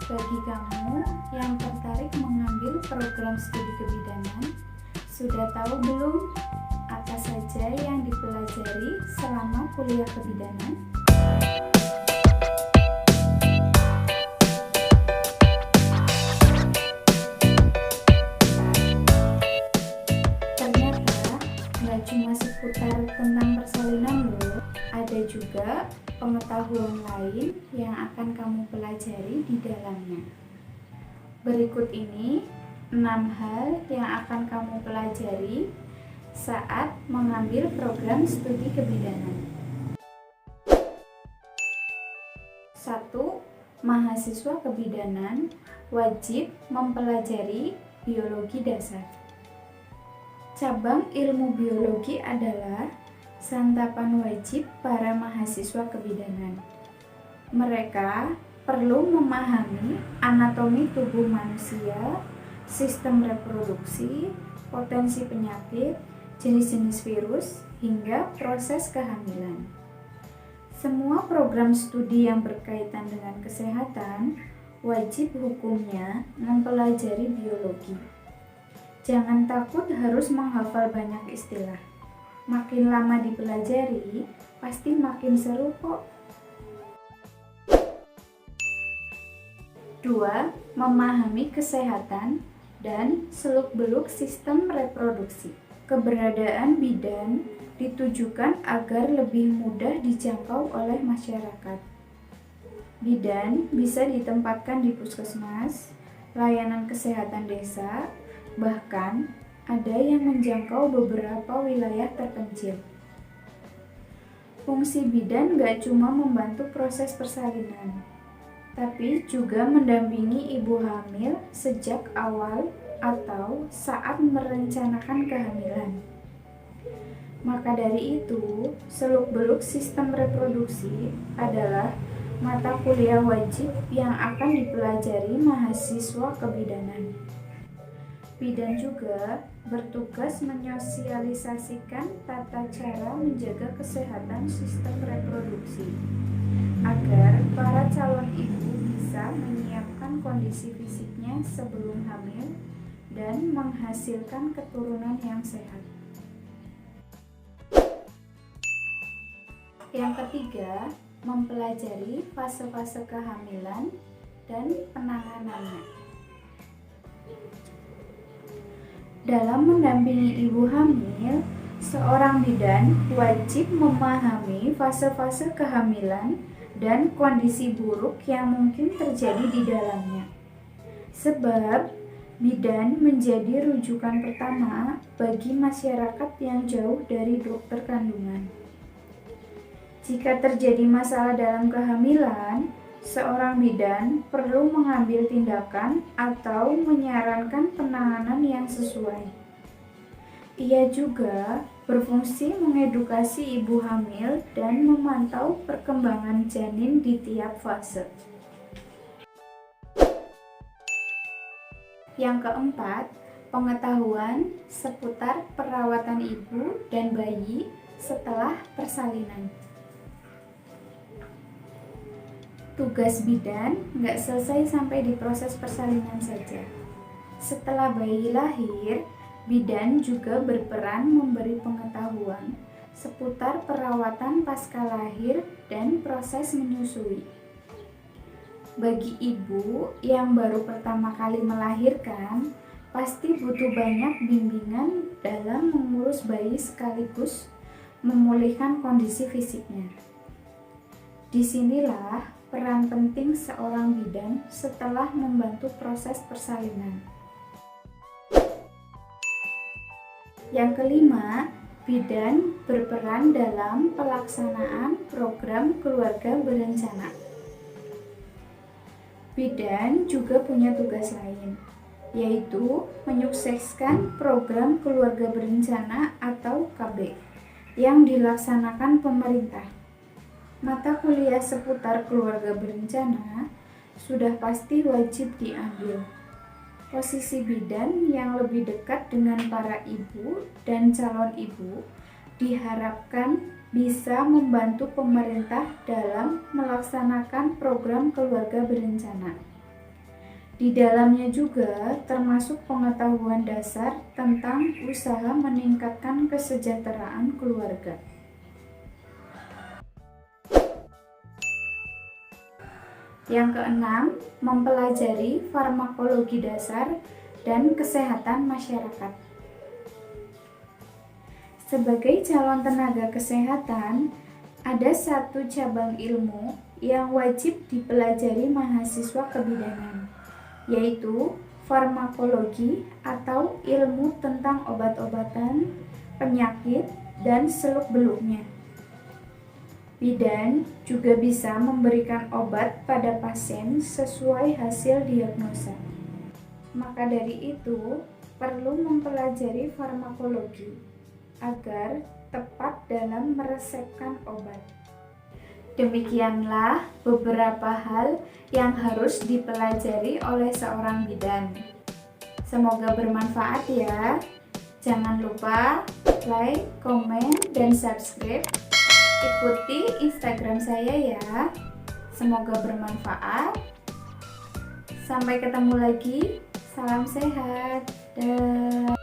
Bagi kamu yang tertarik mengambil program studi kebidanan, sudah tahu belum apa saja yang dipelajari selama kuliah kebidanan? Ternyata nggak cuma seputar tentang persalinan loh, ada juga pengetahuan lain yang akan kamu pelajari di dalamnya. Berikut ini 6 hal yang akan kamu pelajari saat mengambil program studi kebidanan. 1. Mahasiswa kebidanan wajib mempelajari biologi dasar. Cabang ilmu biologi adalah santapan wajib para mahasiswa kebidanan. Mereka perlu memahami anatomi tubuh manusia, sistem reproduksi, potensi penyakit, jenis-jenis virus, hingga proses kehamilan. Semua program studi yang berkaitan dengan kesehatan wajib hukumnya mempelajari biologi. Jangan takut harus menghafal banyak istilah. Makin lama dipelajari, pasti makin seru kok. 2. Memahami kesehatan dan seluk-beluk sistem reproduksi. Keberadaan bidan ditujukan agar lebih mudah dijangkau oleh masyarakat. Bidan bisa ditempatkan di puskesmas, layanan kesehatan desa, bahkan ada yang menjangkau beberapa wilayah terpencil. Fungsi bidan gak cuma membantu proses persalinan, tapi juga mendampingi ibu hamil sejak awal atau saat merencanakan kehamilan. Maka dari itu, seluk-beluk sistem reproduksi adalah mata kuliah wajib yang akan dipelajari mahasiswa kebidanan. Bidan juga bertugas menyosialisasikan tata cara menjaga kesehatan sistem reproduksi agar para calon ibu bisa menyiapkan kondisi fisiknya sebelum hamil dan menghasilkan keturunan yang sehat. Yang ketiga, mempelajari fase-fase kehamilan dan penanganannya. Dalam mendampingi ibu hamil, seorang bidan wajib memahami fase-fase kehamilan dan kondisi buruk yang mungkin terjadi di dalamnya. Sebab bidan menjadi rujukan pertama bagi masyarakat yang jauh dari dokter kandungan. Jika terjadi masalah dalam kehamilan, seorang bidan perlu mengambil tindakan atau menyarankan penanganan yang sesuai. Ia juga berfungsi mengedukasi ibu hamil dan memantau perkembangan janin di tiap fase. Yang keempat, pengetahuan seputar perawatan ibu dan bayi setelah persalinan. Tugas bidan nggak selesai sampai di proses persalinan saja. Setelah bayi lahir, bidan juga berperan memberi pengetahuan seputar perawatan pasca lahir dan proses menyusui. Bagi ibu yang baru pertama kali melahirkan, pasti butuh banyak bimbingan dalam mengurus bayi sekaligus memulihkan kondisi fisiknya. Disinilah peran penting seorang bidan setelah membantu proses persalinan. Yang kelima, bidan berperan dalam pelaksanaan program keluarga berencana. Bidan juga punya tugas lain, yaitu menyukseskan program keluarga berencana atau KB yang dilaksanakan pemerintah. Mata kuliah seputar keluarga berencana sudah pasti wajib diambil. Posisi bidan yang lebih dekat dengan para ibu dan calon ibu diharapkan bisa membantu pemerintah dalam melaksanakan program keluarga berencana. Di dalamnya juga termasuk pengetahuan dasar tentang usaha meningkatkan kesejahteraan keluarga. Yang keenam, mempelajari farmakologi dasar dan kesehatan masyarakat. Sebagai calon tenaga kesehatan, ada satu cabang ilmu yang wajib dipelajari mahasiswa kebidanan, yaitu farmakologi atau ilmu tentang obat-obatan, penyakit, dan seluk-beluknya. Bidan juga bisa memberikan obat pada pasien sesuai hasil diagnosa. Maka dari itu, perlu mempelajari farmakologi agar tepat dalam meresepkan obat. Demikianlah beberapa hal yang harus dipelajari oleh seorang bidan. Semoga bermanfaat ya. Jangan lupa like, komen, dan subscribe. Ikuti Instagram saya ya. Semoga bermanfaat. Sampai ketemu lagi. Salam sehat. Dah.